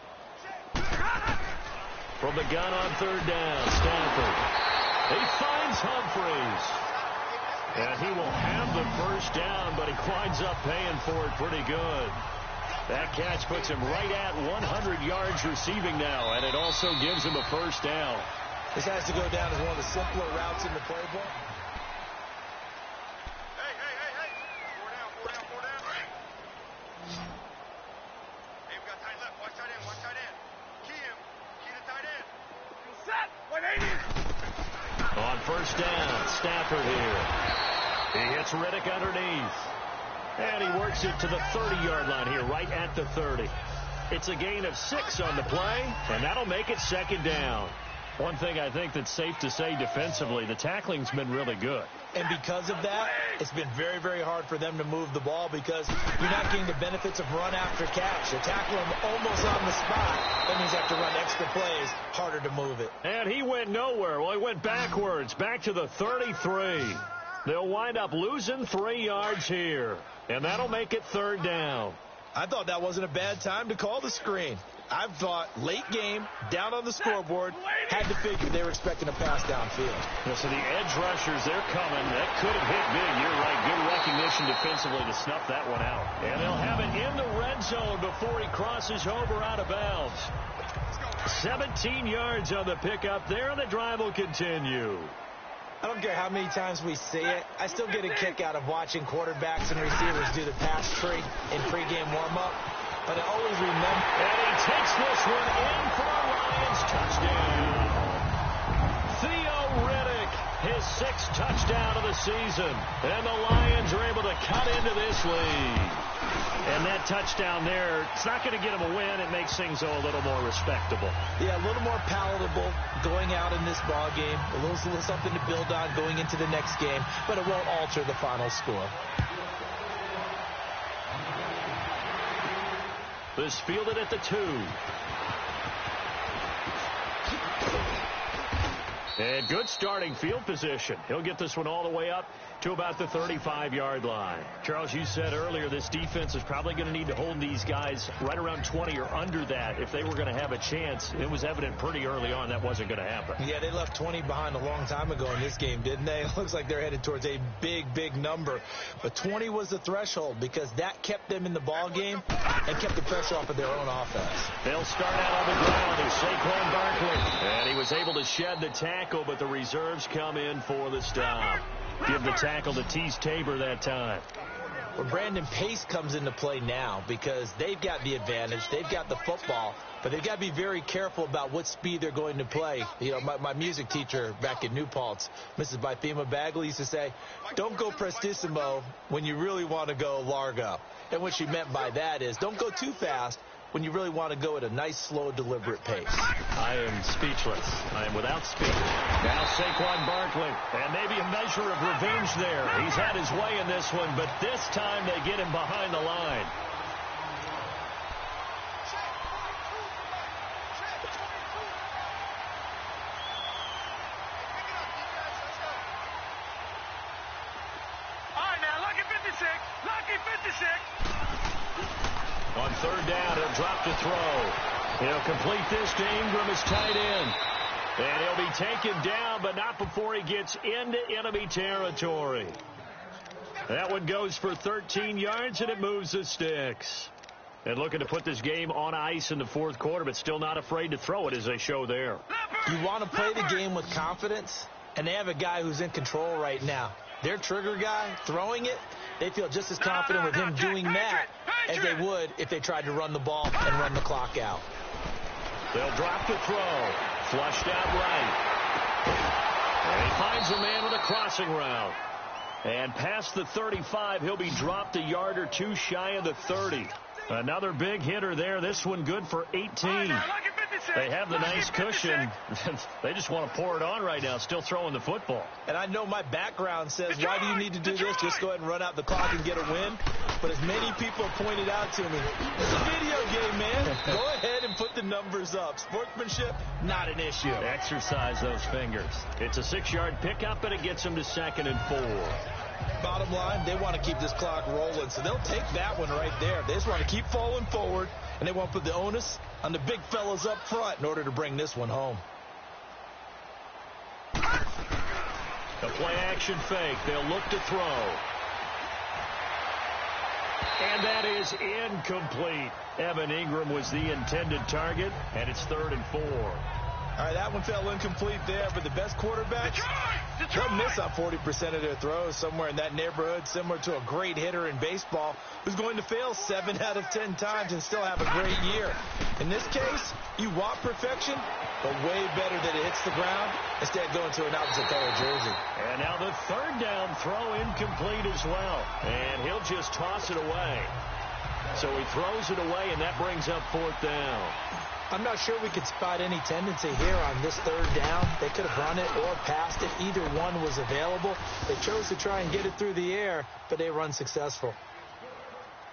From the gun on 3rd down, Stafford. He finds Humphries. And he will have the 1st down, but he winds up paying for it pretty good. That catch puts him right at 100 yards receiving now, and it also gives him a 1st down. This has to go down as one of the simpler routes in the playbook. Hey. 4 down. Hey, we got tight left. Watch tight end. Key him. Key the tight end. Set. 180. On 1st down, Stafford here. He hits Riddick underneath. And he works it to the 30-yard line here, right at the 30. It's a gain of 6 on the play, and that'll make it 2nd down. One thing I think that's safe to say defensively, the tackling's been really good. And because of that, it's been very, very hard for them to move the ball because you're not getting the benefits of run after catch. You're tackling them almost on the spot. That means you have to run extra plays, harder to move it. And he went nowhere. Well, he went backwards, back to the 33. They'll wind up losing 3 yards here. And that'll make it 3rd down. I thought that wasn't a bad time to call the screen. I thought late game, down on the scoreboard, had to figure they were expecting a pass downfield. So the edge rushers, they're coming. That could have hit big. You're right. Good recognition defensively to snuff that one out. And they'll have it in the red zone before he crosses over out of bounds. 17 yards on the pickup there, and the drive will continue. I don't care how many times we see it. I still get a kick out of watching quarterbacks and receivers do the pass tree in pregame warm-up. But I always remember. And he takes this one in for a Lions touchdown. Theo Riddick, his 6th touchdown of the season. And the Lions are able to cut into this lead. And that touchdown there, it's not going to get them a win. It makes things a little more respectable. Yeah, a little more palatable going out in this ball game. A little something to build on going into the next game. But it won't alter the final score. This fielded at the 2. And good starting field position. He'll get this one all the way up to about the 35-yard line. Charles, you said earlier this defense is probably going to need to hold these guys right around 20 or under that if they were going to have a chance. It was evident pretty early on that wasn't going to happen. Yeah, they left 20 behind a long time ago in this game, didn't they? It looks like they're headed towards a big, big number. But 20 was the threshold because that kept them in the ball game and kept the pressure off of their own offense. They'll start out on the ground. Here's Saquon Barkley. And he was able to shed the tackle, but the reserves come in for the stop. Give the tackle to Tease Tabor that time. Well, Brandon Pace comes into play now because they've got the advantage. They've got the football, but they've got to be very careful about what speed they're going to play. You know, my music teacher back in New Paltz, Mrs. Bythema Bagley, used to say, don't go prestissimo when you really want to go largo. And what she meant by that is don't go too fast when you really want to go at a nice, slow, deliberate pace. I am speechless. I am without speech. Now Saquon Barkley, and maybe a measure of revenge there. He's had his way in this one, but this time they get him behind the line. All right, now, lucky 56. Lucky 56. On 3rd down, he'll drop to throw. He'll complete this to Ingram as tight end. And he'll be taken down, but not before he gets into enemy territory. That one goes for 13 yards, and it moves the sticks. And looking to put this game on ice in the 4th quarter, but still not afraid to throw it as they show there. You want to play the game with confidence, and they have a guy who's in control right now. Their trigger guy throwing it, they feel just as confident with him doing that as they would if they tried to run the ball and run the clock out. They'll drop the throw. Flushed out right. And he finds a man with a crossing route. And past the 35, he'll be dropped a yard or two shy of the 30. Another big hitter there. This one good for 18. All right, now, lucky 56. They have the nice cushion. They just want to pour it on right now, still throwing the football. And I know my background says, why do you need to do this? Just go ahead and run out the clock and get a win. But as many people pointed out to me, it's a video game, man. Go ahead and put the numbers up. Sportsmanship, not an issue. Exercise those fingers. It's a 6-yard pickup, and it gets them to 2nd and 4. Bottom line, they want to keep this clock rolling, so they'll take that one right there. They just want to keep falling forward, and they want to put the onus on the big fellas up front in order to bring this one home. The play-action fake. They'll look to throw. And that is incomplete. Evan Ingram was the intended target, and it's 3rd and 4. All right, that one fell incomplete there, but the best quarterbacks, they'll miss on 40% of their throws, somewhere in that neighborhood, similar to a great hitter in baseball who's going to fail 7 out of 10 times and still have a great year. In this case, you want perfection, but way better that it hits the ground instead of going to an opposite color jersey. And now the 3rd down throw incomplete as well. And he'll just toss it away. So he throws it away, and that brings up 4th down. I'm not sure we could spot any tendency here on this 3rd down. They could have run it or passed it. Either one was available. They chose to try and get it through the air, but they run successful.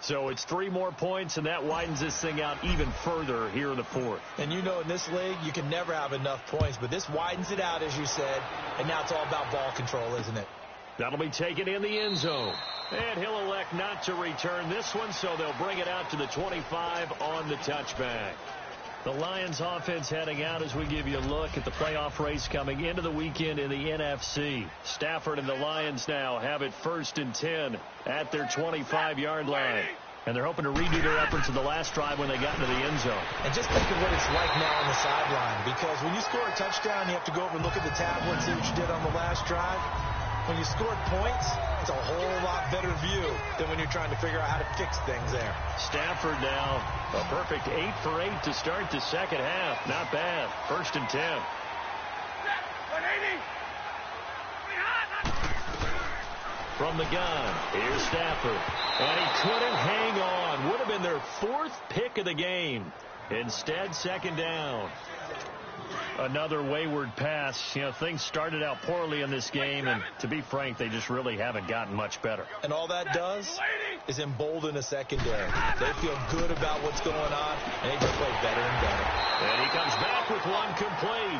So it's 3 more points, and that widens this thing out even further here in the 4th. And you know in this league, you can never have enough points, but this widens it out, as you said, and now it's all about ball control, isn't it? That'll be taken in the end zone. And he'll elect not to return this one, so they'll bring it out to the 25 on the touchback. The Lions offense heading out as we give you a look at the playoff race coming into the weekend in the NFC. Stafford and the Lions now have it 1st and 10 at their 25-yard line. And they're hoping to redo their efforts in the last drive when they got into the end zone. And just think of what it's like now on the sideline, because when you score a touchdown, you have to go over and look at the tablet and see what you did on the last drive. When you scored points, it's a whole lot better view than when you're trying to figure out how to fix things there. Stafford now a perfect 8 for 8 to start the second half. Not bad. 1st and 10. 180. From the gun, here's Stafford. And he couldn't hang on. Would have been their 4th pick of the game. Instead, 2nd down. Another wayward pass. You know, things started out poorly in this game, and to be frank, they just really haven't gotten much better. And all that does is embolden a secondary. They feel good about what's going on, and they just play better and better. And he comes back with one complete.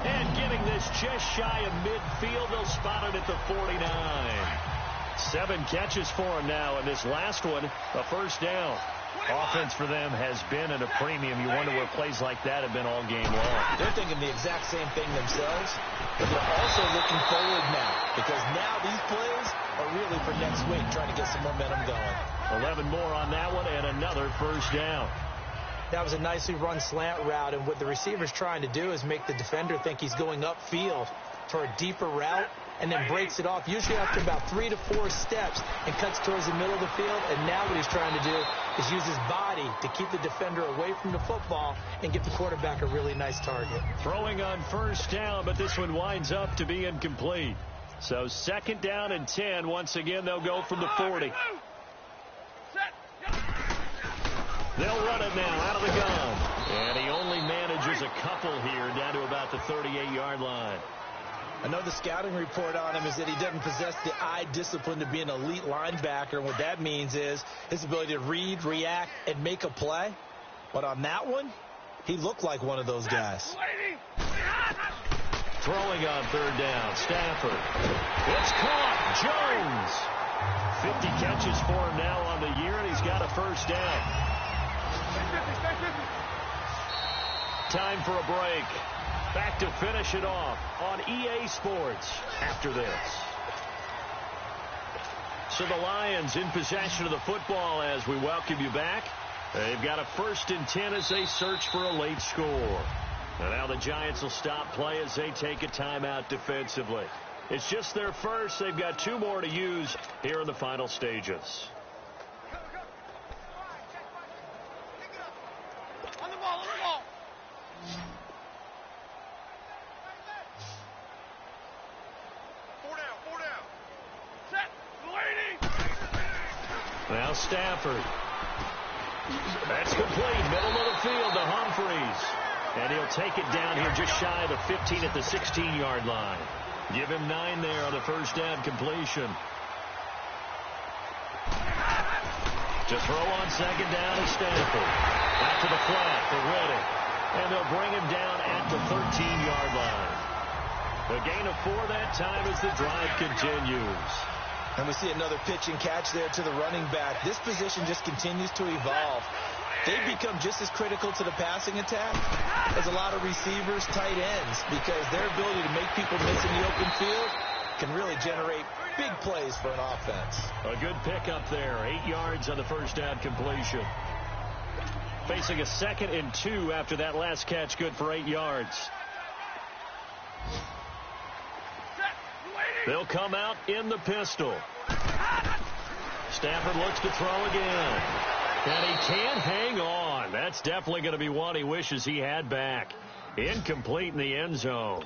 And getting this just shy of midfield, they'll spot it at the 49. 7 catches for him now, and this last one, a 1st down. Offense for them has been at a premium. You wonder where plays like that have been all game long. They're thinking the exact same thing themselves, but they're also looking forward now, because now these plays are really for next week, trying to get some momentum going. 11 more on that one, and another 1st down. That was a nicely run slant route, and what the receiver's trying to do is make the defender think he's going upfield for a deeper route, and then breaks it off, usually after about 3 to 4 steps, and cuts towards the middle of the field. And now what he's trying to do is use his body to keep the defender away from the football and give the quarterback a really nice target. Throwing on 1st down, but this one winds up to be incomplete. So 2nd down and 10. Once again, they'll go from the 40. They'll run it now out of the gun. And he only manages a couple here down to about the 38-yard line. I know the scouting report on him is that he doesn't possess the eye discipline to be an elite linebacker. And what that means is his ability to read, react, and make a play. But on that one, he looked like one of those guys. Throwing on 3rd down, Stafford. It's caught. Jones. 50 catches for him now on the year, and he's got a 1st down. Time for a break. Back to finish it off on EA Sports after this. So the Lions in possession of the football as we welcome you back. They've got a 1st and 10 as they search for a late score. And now the Giants will stop play as they take a timeout defensively. It's just their first. They've got 2 more to use here in the final stages. On the ball, on the ball. Four down. Set. Now Stafford. That's complete. Middle of the field to Humphreys. And he'll take it down here just shy of the 15 at the 16-yard line. Give him 9 there on the first down completion. To throw on second down is Stafford. Back to the flat for Reddick. And they'll bring him down at the 13-yard line. A gain of 4 that time as the drive continues. And we see another pitch and catch there to the running back. This position just continues to evolve. They've become just as critical to the passing attack as a lot of receivers, tight ends, because their ability to make people miss in the open field can really generate big plays for an offense. A good pickup there. 8 yards on the first down completion. Facing a 2nd and 2 after that last catch, good for 8 yards. They'll come out in the pistol. Stafford looks to throw again. And he can't hang on. That's definitely going to be one he wishes he had back. Incomplete in the end zone.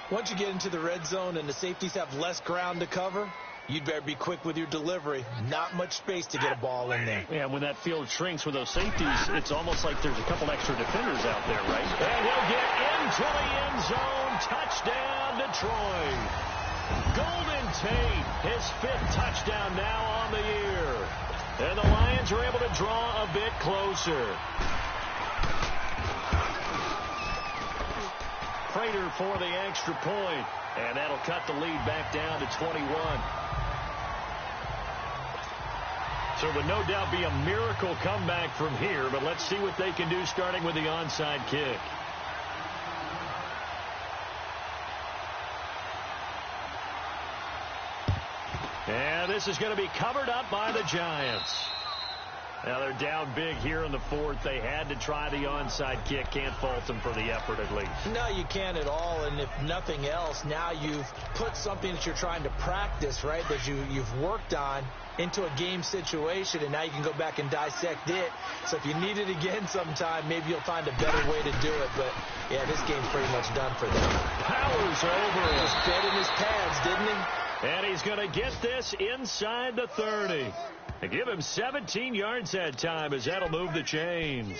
Once you get into the red zone and the safeties have less ground to cover, you'd better be quick with your delivery. Not much space to get a ball in there. Yeah, when that field shrinks with those safeties, it's almost like there's a couple extra defenders out there, right? And he'll get into the end zone. Touchdown, Detroit. Golden Tate, his 5th touchdown now on the year. And the Lions are able to draw a bit closer. Prater for the extra point. And that'll cut the lead back down to 21. So it would no doubt be a miracle comeback from here, but let's see what they can do starting with the onside kick. And this is going to be covered up by the Giants. Now they're down big here in the 4th. They had to try the onside kick. Can't fault them for the effort at least. No, you can't at all. And if nothing else, now you've put something that you're trying to practice, right, that you've worked on into a game situation, and now you can go back and dissect it. So if you need it again sometime, maybe you'll find a better way to do it. But, yeah, this game's pretty much done for them. Powers over. He just fed in his pads, didn't he? And he's going to get this inside the 30. They give him 17 yards that time as that'll move the chains.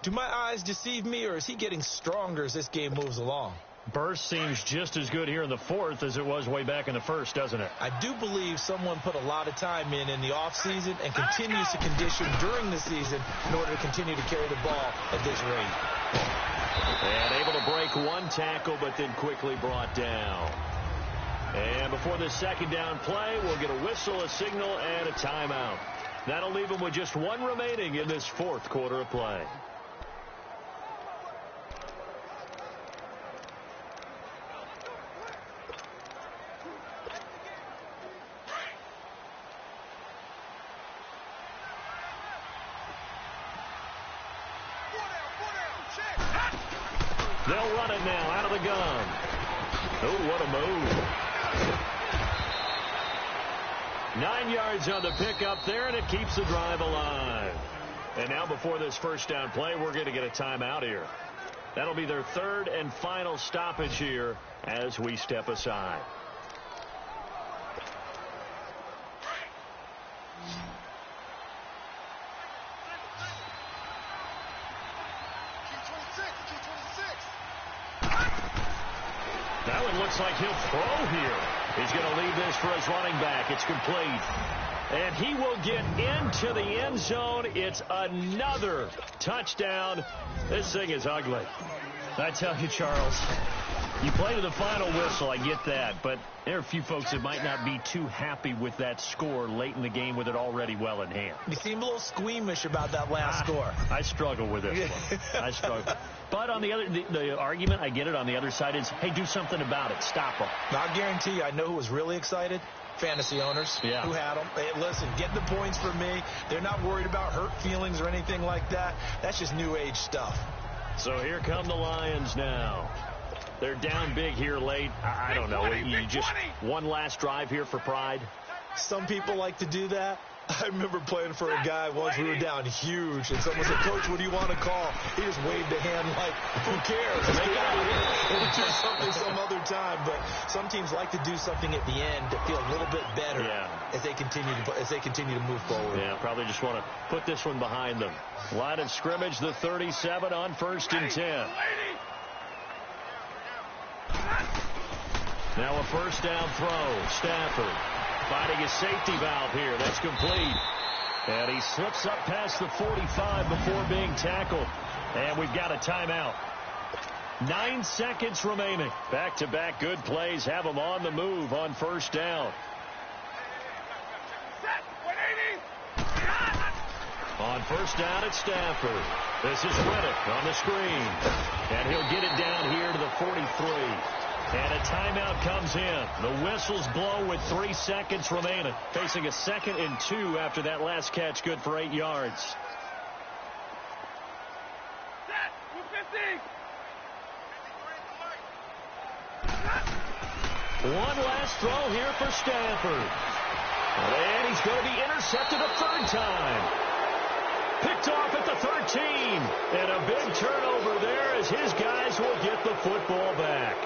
Do my eyes deceive me, or is he getting stronger as this game moves along? Burst seems just as good here in the 4th as it was way back in the 1st, doesn't it? I do believe someone put a lot of time in the offseason and continues to condition during the season in order to continue to carry the ball at this rate. And able to break one tackle, but then quickly brought down. And before this second down play, we'll get a whistle, a signal, and a timeout. That'll leave them with just 1 remaining in this 4th quarter of play. They'll run it now out of the gun. Oh, what a move. 9 yards on the pickup there, and it keeps the drive alive. And now before this first down play, we're going to get a timeout here. That'll be their 3rd and final stoppage here as we step aside. That one looks like he'll throw here. He's going to leave this for his running back. It's complete. And he will get into the end zone. It's another touchdown. This thing is ugly. I tell you, Charles, you play to the final whistle, I get that, but there are a few folks that might not be too happy with that score late in the game with it already well in hand. You seem a little squeamish about that last score. I struggle with this one. I struggle. But on the other, the argument, I get it, on the other side is, hey, do something about it. Stop them. Now, I'll guarantee you, I know who was really excited. Fantasy owners who had them. Hey, listen, get the points for me. They're not worried about hurt feelings or anything like that. That's just new age stuff. So here come the Lions now. They're down big here late. I don't know. You just one last drive here for pride. Some people like to do that. I remember playing for a guy once. We were down huge, and someone said, "Coach, what do you want to call?" He just waved a hand like, "Who cares? Let's get out of here and do something some other time." But some teams like to do something at the end to feel a little bit better as they continue to move forward. Yeah, probably just want to put this one behind them. Line of scrimmage, the 37 on 1st and 10. Now a first down throw. Stafford finding a safety valve here. That's complete. And he slips up past the 45 before being tackled. And we've got a timeout. 9 seconds remaining. Back-to-back good plays have them on the move on first down. On first down at Stafford. This is Reddick on the screen. And he'll get it down here to the 43. And a timeout comes in. The whistles blow with 3 seconds remaining. Facing a 2nd and 2 after that last catch, good for 8 yards. One last throw here for Stafford. And he's going to be intercepted a 3rd time. Picked off at the 13. And a big turnover there as his guys will get the football back.